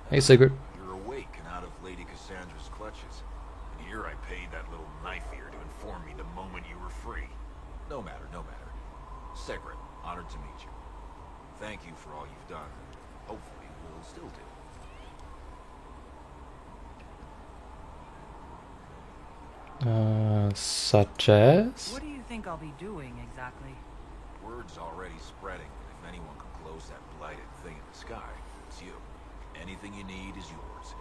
Hey, Sigurd. You're awake and out of Lady Cassandra's clutches. And here I paid that little knife ear to inform me the moment you were free. No matter, no matter. Sigrid, honored to meet you. Thank you for all you've done. Hopefully, we'll still do. Such as? What do you think I'll be doing exactly? Word's already spreading. If anyone can close that blighted thing in the sky, it's you. Anything you need is yours.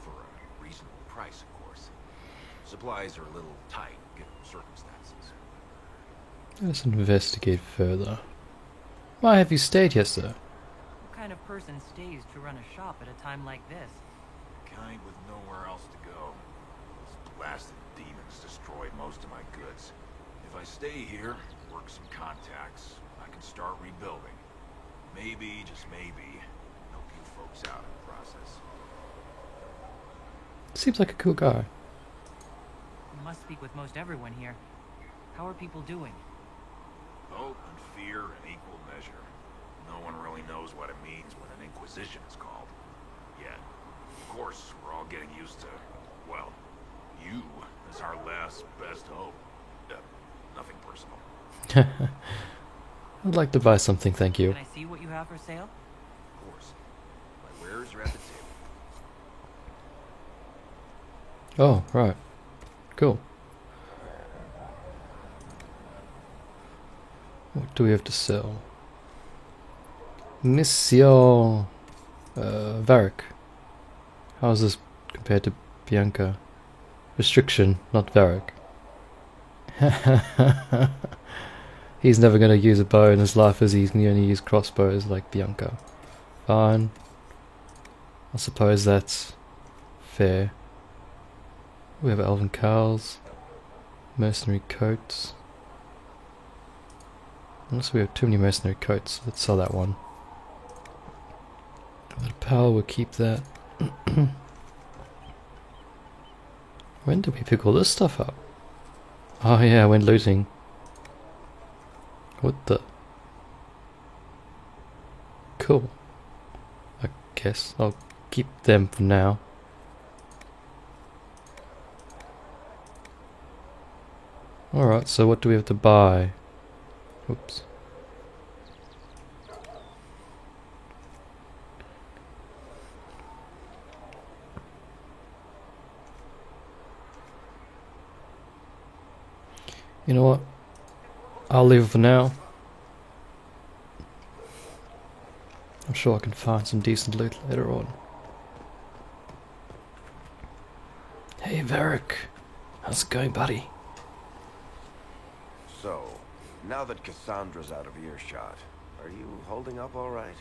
For a reasonable price, of course. Supplies are a little tight, given circumstances. Let's investigate further. Why have you stayed here, sir? What kind of person stays to run a shop at a time like this? Kind with nowhere else to go. Those blasted demons destroyed most of my goods. If I stay here, work some contacts, I can start rebuilding. Maybe, just maybe, help you folks out in the process. Seems like a cool guy. You must speak with most everyone here. How are people doing? Hope and fear in equal measure. No one really knows what it means when an inquisition is called. Yet, of course, we're all getting used to, well, you as our last best hope. Nothing personal. I'd like to buy something, thank you. Can I see what you have for sale? Of course. My wares are at the table. Oh, right. Cool. What do we have to sell? Nisio Varric. How's this compared to Bianca? Restriction, not Varric. He's never going to use a bow in his life as he's only use crossbows like Bianca. Fine. I suppose that's fair. We have elven cows, mercenary coats. Unless we have too many mercenary coats, let's sell that one. A little power, we'll keep that. When did we pick all this stuff up? Oh yeah, when looting. What the? Cool. I guess I'll keep them for now. Alright, so what do we have to buy? Oops. You know what? I'll leave it for now. I'm sure I can find some decent loot later on. Hey Varric, how's it going, buddy? So, now that Cassandra's out of earshot, are you holding up all right?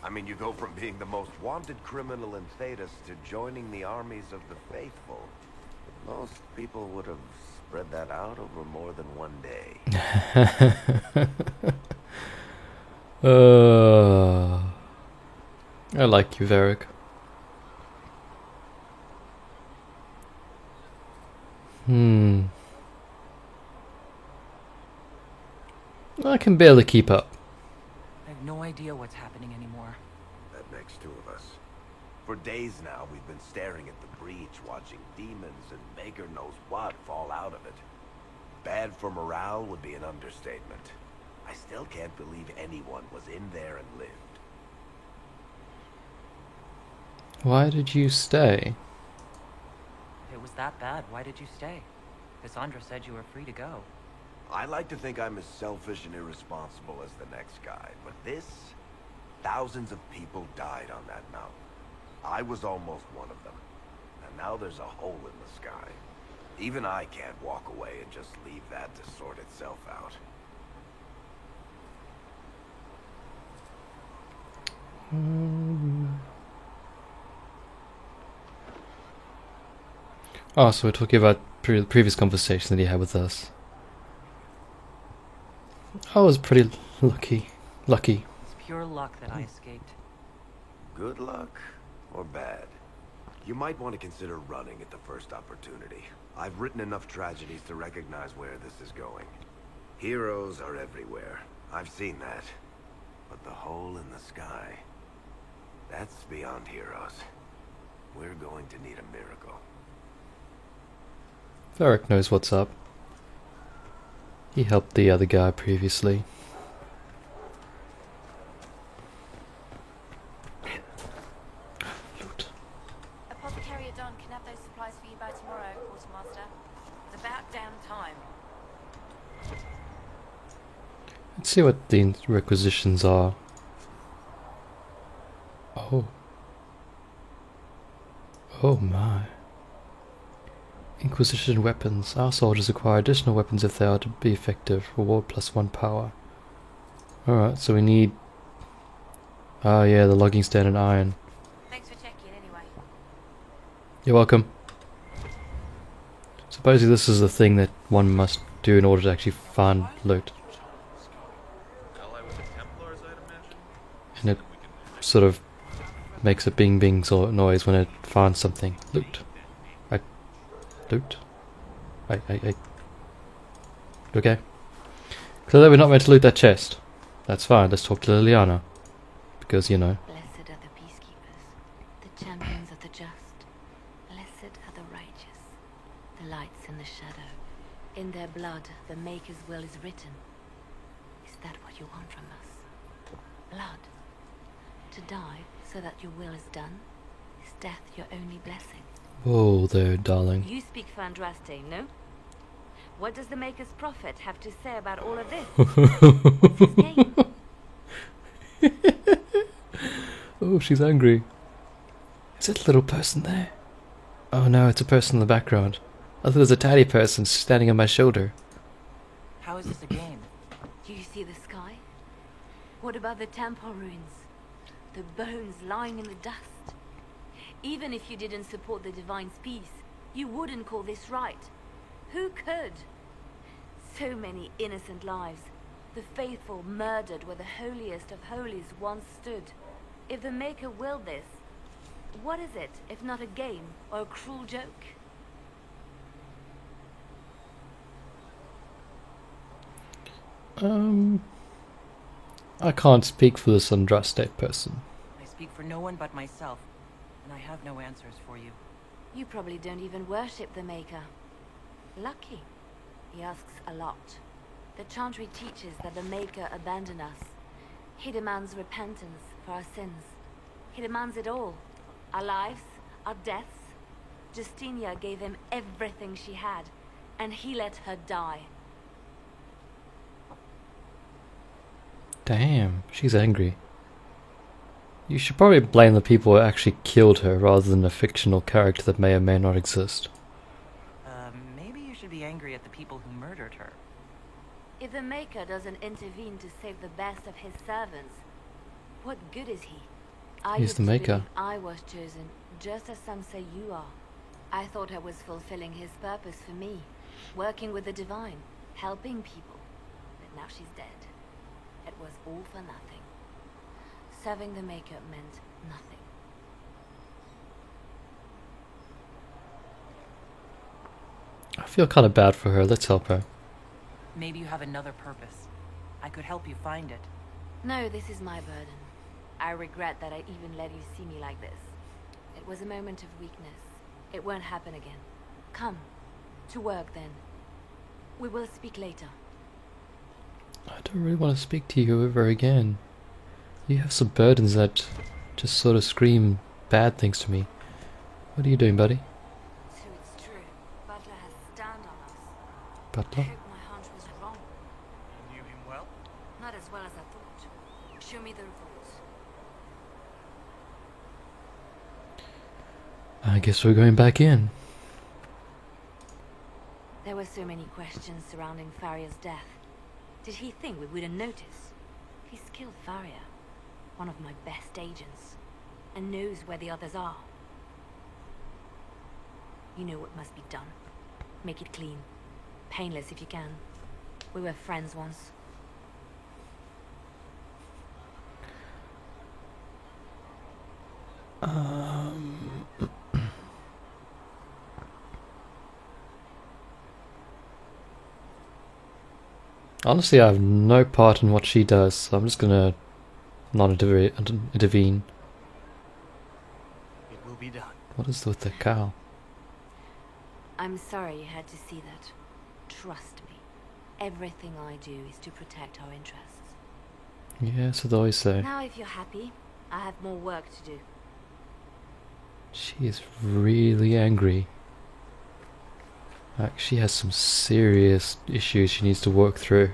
I mean, you go from being the most wanted criminal in Thedas to joining the armies of the faithful. Most people would have spread that out over more than one day. I like you, Varric. I can barely keep up. I have no idea what's happening anymore. That makes two of us. For days now, we've been staring at the breach, watching demons and Maker knows what fall out of it. Bad for morale would be an understatement. I still can't believe anyone was in there and lived. Why did you stay? If it was that bad, why did you stay? Cassandra said you were free to go. I like to think I'm as selfish and irresponsible as the next guy, but this... Thousands of people died on that mountain. I was almost one of them. And now there's a hole in the sky. Even I can't walk away and just leave that to sort itself out. Oh, so we're talking about previous conversation that he had with us. I was pretty lucky. It's pure luck that I escaped. Good luck or bad? You might want to consider running at the first opportunity. I've written enough tragedies to recognize where this is going. Heroes are everywhere. I've seen that. But the hole in the sky... That's beyond heroes. We're going to need a miracle. Varric knows what's up. He helped the other guy previously. Loot. Apothecary Adon can have those supplies for you by tomorrow, Quartermaster. It's about damn time. Let's see what the requisitions are. Oh. Oh my. Inquisition weapons. Our soldiers acquire additional weapons if they are to be effective. Reward +1 power. Alright, so we need... Oh yeah, the logging stand and iron. Thanks for checking anyway. You're welcome. Supposedly this is the thing that one must do in order to actually find loot. And it sort of makes a bing bing sort of noise when it finds something. Loot. Loot. Okay. Clearly we're not meant to loot that chest. That's fine, let's talk to Leliana. Because, you know. Blessed are the peacekeepers, the champions of the just. Blessed are the righteous, the lights in the shadow. In their blood, the Maker's will is written. Is that what you want from us? Blood. To die so that your will is done? Is death your only blessing? Whoa there, darling. You speak for Andraste, no? What does the Maker's prophet have to say about all of this? What's his game? Oh, she's angry. Is it a little person there? Oh no, it's a person in the background. I thought it was a tiny person standing on my shoulder. How is this a game? Do you see the sky? What about the temple ruins? The bones lying in the dust? Even if you didn't support the Divine's peace, you wouldn't call this right. Who could? So many innocent lives. The faithful murdered where the holiest of holies once stood. If the Maker willed this, what is it if not a game or a cruel joke? I can't speak for this Andraste person. I speak for no one but myself, and I have no answers for you. You probably don't even worship the Maker. Lucky. He asks a lot. The Chantry teaches that the Maker abandoned us. He demands repentance for our sins. He demands it all. Our lives, our deaths. Justinia gave him everything she had, and he let her die. Damn, she's angry. You should probably blame the people who actually killed her rather than a fictional character that may or may not exist. Maybe you should be angry at the people who murdered her. If the Maker doesn't intervene to save the best of his servants, what good is he? I He's used the to Maker. believe I was chosen, just as some say you are. I thought I was fulfilling his purpose for me, working with the Divine, helping people. But now she's dead. It was all for nothing. Serving the Maker meant nothing. I feel kind of bad for her. Let's help her. Maybe you have another purpose. I could help you find it. No, this is my burden. I regret that I even let you see me like this. It was a moment of weakness. It won't happen again. Come. To work, then. We will speak later. I don't really want to speak to you ever again. You have some burdens that just sort of scream bad things to me. What are you doing, buddy? So it's true. Butler has stand on us. Butler? I hope my hunch was wrong. You knew him well? Not as well as I thought. Show me the reports. I guess we're going back in. There were so many questions surrounding Faria's death. Did he think we wouldn't notice? He's killed Faria, one of my best agents, and knows where the others are. You know what must be done. Make it clean. Painless if you can. We were friends once. Honestly, I have no part in what she does, so I'm just gonna not intervene. What is with the cow? I'm sorry you had to see that. Trust me. Everything I do is to protect our interests. Yeah, so they always say. Now if you're happy, I have more work to do. She is really angry. Like, she has some serious issues she needs to work through.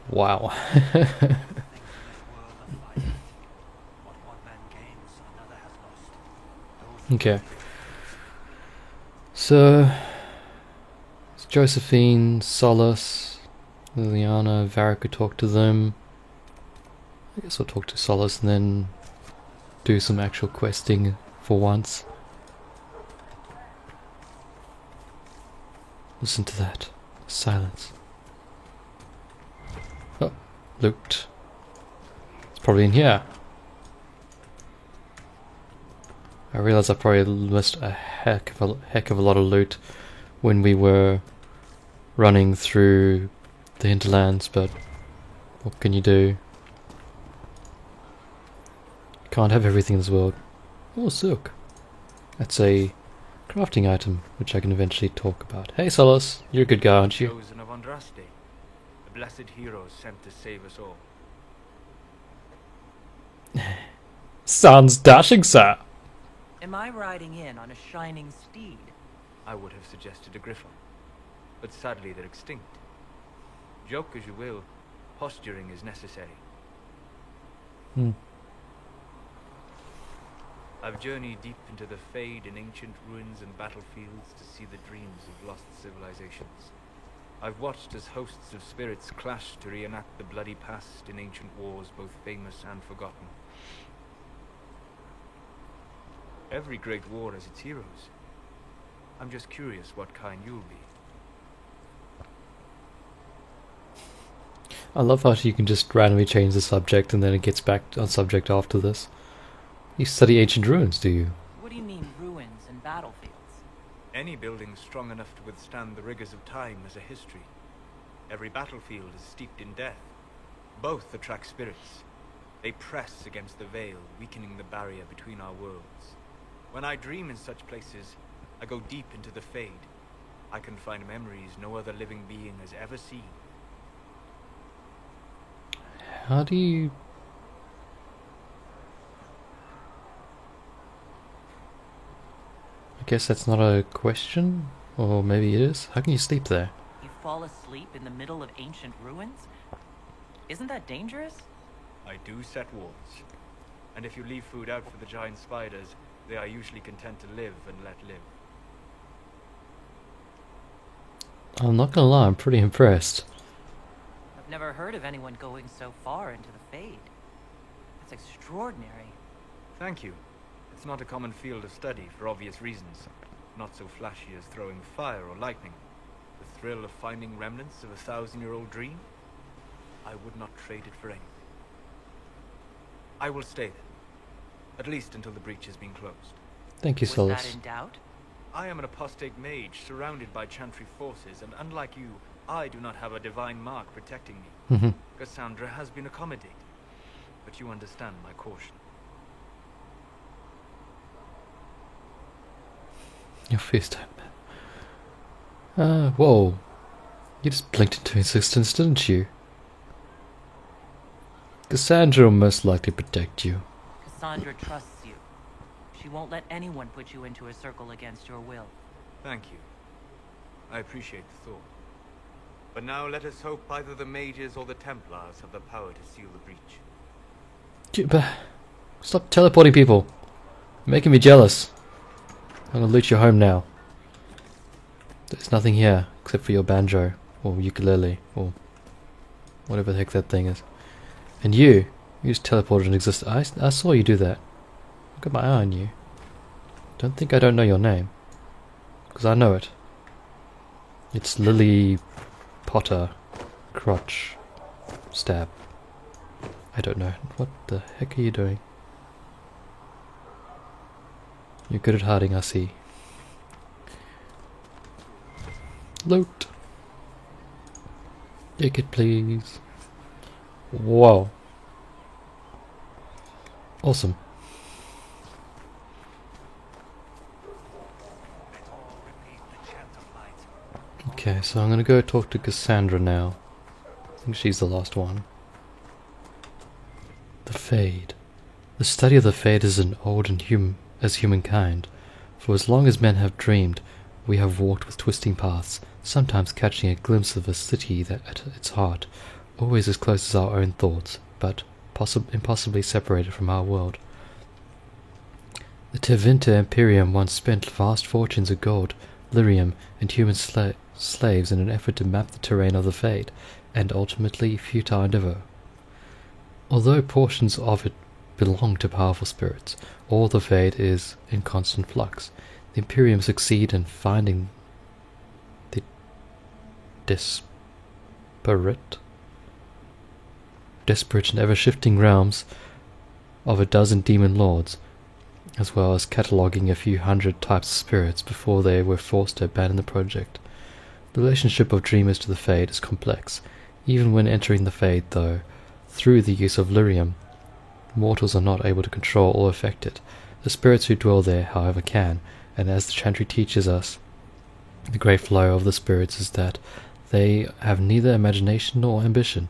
Wow. Okay. So, it's Josephine, Solace, Liliana, Varric could talk to them. I guess I'll talk to Solace and then do some actual questing for once. Listen to that. Silence. Oh, loot. It's probably in here. I realize I probably missed a heck of a lot of loot when we were running through the hinterlands, but what can you do? Can't have everything in this world. Oh, silk. That's a crafting item, which I can eventually talk about. Hey, Solace, you're a good guy, aren't you? Chosen of Andraste, the blessed heroes sent to save us all. Sounds dashing, sir. Am I riding in on a shining steed? I would have suggested a griffon, but sadly they're extinct. Joke as you will, posturing is necessary. I've journeyed deep into the Fade in ancient ruins and battlefields to see the dreams of lost civilizations. I've watched as hosts of spirits clash to reenact the bloody past in ancient wars both famous and forgotten. Every great war has its heroes. I'm just curious what kind you'll be. I love how you can just randomly change the subject and then it gets back on subject after this. You study ancient ruins, do you? What do you mean, ruins and battlefields? Any building strong enough to withstand the rigors of time has a history. Every battlefield is steeped in death. Both attract spirits. They press against the veil, weakening the barrier between our worlds. When I dream in such places, I go deep into the Fade. I can find memories no other living being has ever seen. How do you... I guess that's not a question? Or maybe it is? How can you sleep there? You fall asleep in the middle of ancient ruins? Isn't that dangerous? I do set walls. And if you leave food out for the giant spiders, they are usually content to live and let live. I'm not gonna lie, I'm pretty impressed. I've never heard of anyone going so far into the Fade. That's extraordinary. Thank you. It's not a common field of study for obvious reasons. Not so flashy as throwing fire or lightning. The thrill of finding remnants of a 1,000-year-old dream? I would not trade it for anything. I will stay there. At least until the breach has been closed. Thank you, Was Solace. that in doubt? I am an apostate mage surrounded by Chantry forces, and unlike you, I do not have a divine mark protecting me. Mm-hmm. Cassandra has been accommodated, but you understand my caution. Your first time. Whoa. You just blinked into existence, didn't you? Cassandra will most likely protect you. Cassandra trusts you. She won't let anyone put you into a circle against your will. Thank you. I appreciate the thought. But now let us hope either the mages or the Templars have the power to seal the breach. Stop teleporting people. You're making me jealous. I'm gonna loot your home now. There's nothing here except for your banjo or ukulele or whatever the heck that thing is. And you just teleported and existed. I saw you do that. I've got my eye on you. Don't think I don't know your name, because I know it. It's Lily Potter Crotch Stab. I don't know. What the heck are you doing? You're good at hiding, I see. Loot. Take it, please. Whoa. Okay, so I'm gonna go talk to Cassandra now. I think she's the last one. The Fade. The study of the Fade is as old as humankind. For as long as men have dreamed, we have walked with twisting paths, sometimes catching a glimpse of a city that at its heart, always as close as our own thoughts, but impossibly separated from our world. The Tevinter Imperium once spent vast fortunes of gold, lyrium, and human slaves in an effort to map the terrain of the Fade, and ultimately futile endeavor. Although portions of it belong to powerful spirits, all the Fade is in constant flux. The Imperium succeed in finding the desperate and ever-shifting realms of a dozen demon lords, as well as cataloguing a few hundred types of spirits before they were forced to abandon the project. The relationship of dreamers to the Fade is complex. Even when entering the Fade, though, through the use of lyrium, mortals are not able to control or affect it. The spirits who dwell there, however, can, and as the Chantry teaches us, the great flow of the spirits is that they have neither imagination nor ambition.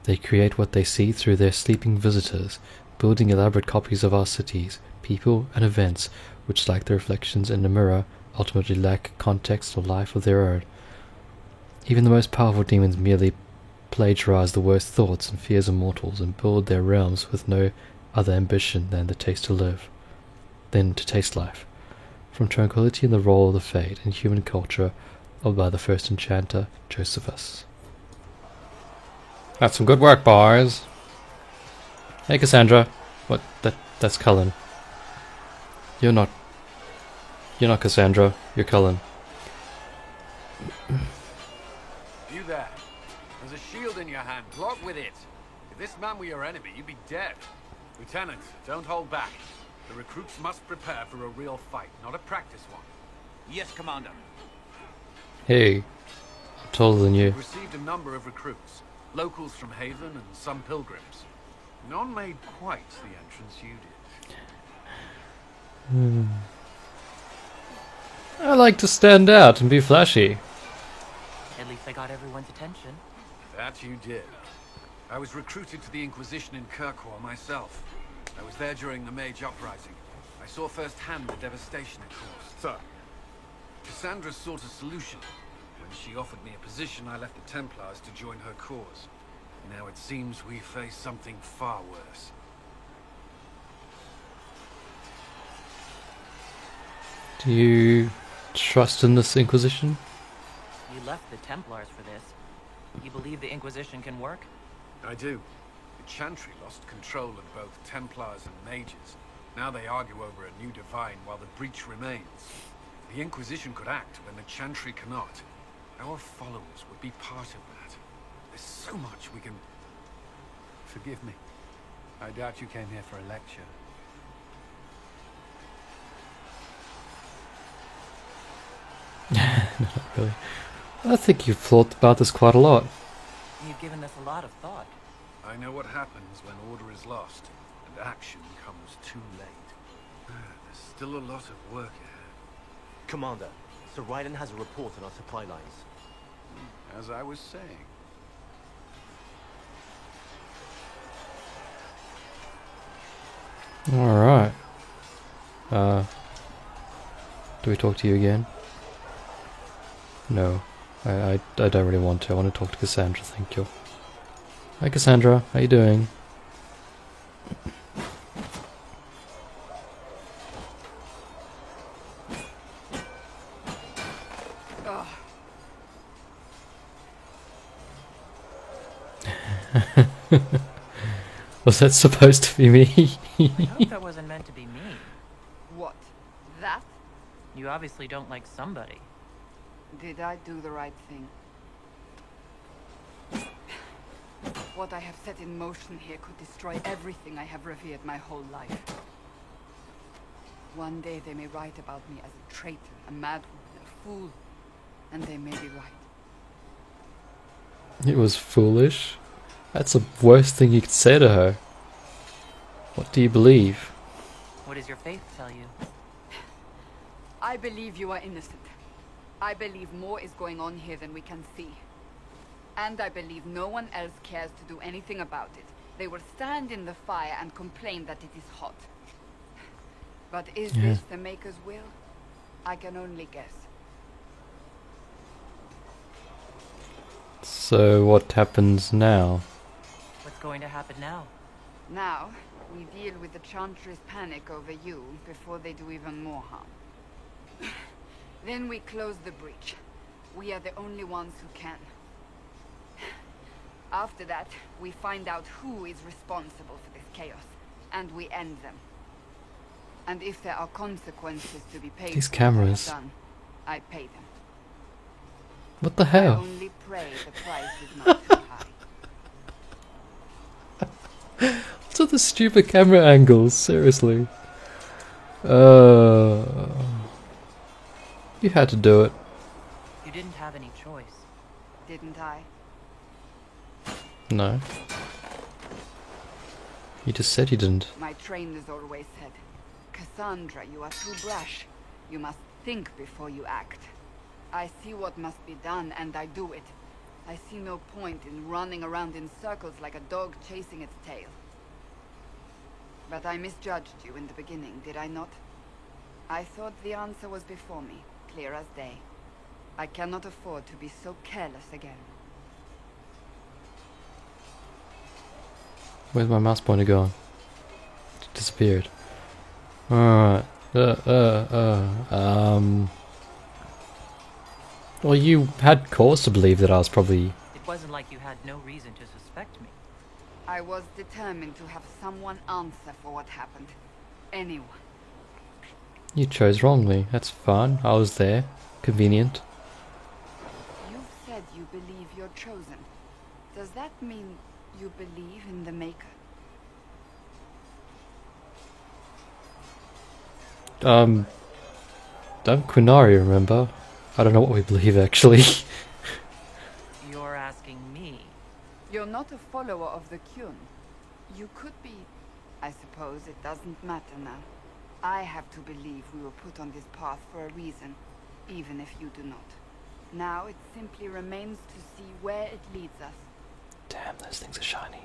They create what they see through their sleeping visitors, building elaborate copies of our cities, people, and events, which, like the reflections in the mirror, ultimately lack context or life of their own. Even the most powerful demons merely plagiarize the worst thoughts and fears of mortals and build their realms with no other ambition than to taste life. From Tranquility and the Role of the Fade in Human Culture, or by the first enchanter, Josephus. That's some good work, boys. Hey, Cassandra. What? That's Cullen. You're not Cassandra. You're Cullen. You there. There's a shield in your hand. Block with it. If this man were your enemy, you'd be dead. Lieutenant, don't hold back. The recruits must prepare for a real fight, not a practice one. Yes, Commander. Hey, I'm taller than you. We've received a number of recruits. Locals from Haven and some pilgrims. None made quite the entrance you did. I like to stand out and be flashy. At least I got everyone's attention. That you did. I was recruited to the Inquisition in Kirkwall myself. I was there during the Mage Uprising. I saw firsthand the devastation it caused. Sir. Cassandra sought a solution. When she offered me a position, I left the Templars to join her cause. Now it seems we face something far worse. Do you trust in this Inquisition? You left the Templars for this. You believe the Inquisition can work? I do. The Chantry lost control of both Templars and Mages. Now they argue over a new Divine while the breach remains. The Inquisition could act when the Chantry cannot. Our followers would be part of that. There's so much we can... Forgive me. I doubt you came here for a lecture. Not really. I think you've thought about this quite a lot. You've given this a lot of thought. I know what happens when order is lost, and action comes too late. There's still a lot of work ahead. Commander, Sir Raiden has a report on our supply lines. As I was saying. Alright. Do we talk to you again? No. I don't really want to. I want to talk to Cassandra, thank you. Hi Cassandra, how you doing? Was that supposed to be me? I hope that wasn't meant to be me. What? That? You obviously don't like somebody. Did I do the right thing? What I have set in motion here could destroy everything I have revered my whole life. One day they may write about me as a traitor, a madwoman, a fool, and they may be right. It was foolish. That's the worst thing you could say to her. What do you believe? What does your faith tell you? I believe you are innocent. I believe more is going on here than we can see. And I believe no one else cares to do anything about it. They will stand in the fire and complain that it is hot. But is this the Maker's will? I can only guess. So what happens now? What's going to happen now? Now, we deal with the Chantry's panic over you before they do even more harm. Then we close the breach. We are the only ones who can. After that, we find out who is responsible for this chaos, and we end them. And if there are consequences to be paid These for cameras. what I have done, I pay them. What the I hell? only pray the price is not too high. What's with the stupid camera angles? Seriously. You had to do it. You didn't have any choice. Didn't I? No. You just said you didn't. My trainers always said, Cassandra, you are too brash. You must think before you act. I see what must be done, and I do it. I see no point in running around in circles like a dog chasing its tail. But I misjudged you in the beginning, did I not? I thought the answer was before me, clear as day. I cannot afford to be so careless again. Where's my mouse pointer gone? It disappeared. Alright. Well, you had cause to believe that I was probably... It wasn't like you had no reason to suspect me. I was determined to have someone answer for what happened. Anyone. You chose wrongly. That's fine. I was there. Convenient. You've said you believe you're chosen. Does that mean you believe in the Maker? I'm Qunari, remember? I don't know what we believe, actually. You're asking me? You're not a follower of the Kyun. You could be. I suppose it doesn't matter now. I have to believe we were put on this path for a reason, even if you do not. Now it simply remains to see where it leads us. Damn, those things are shiny.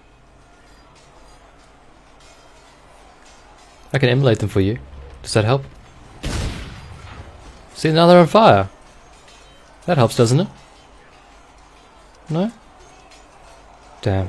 I can emulate them for you. Does that help? See, now they're on fire. That helps, doesn't it? No? Damn.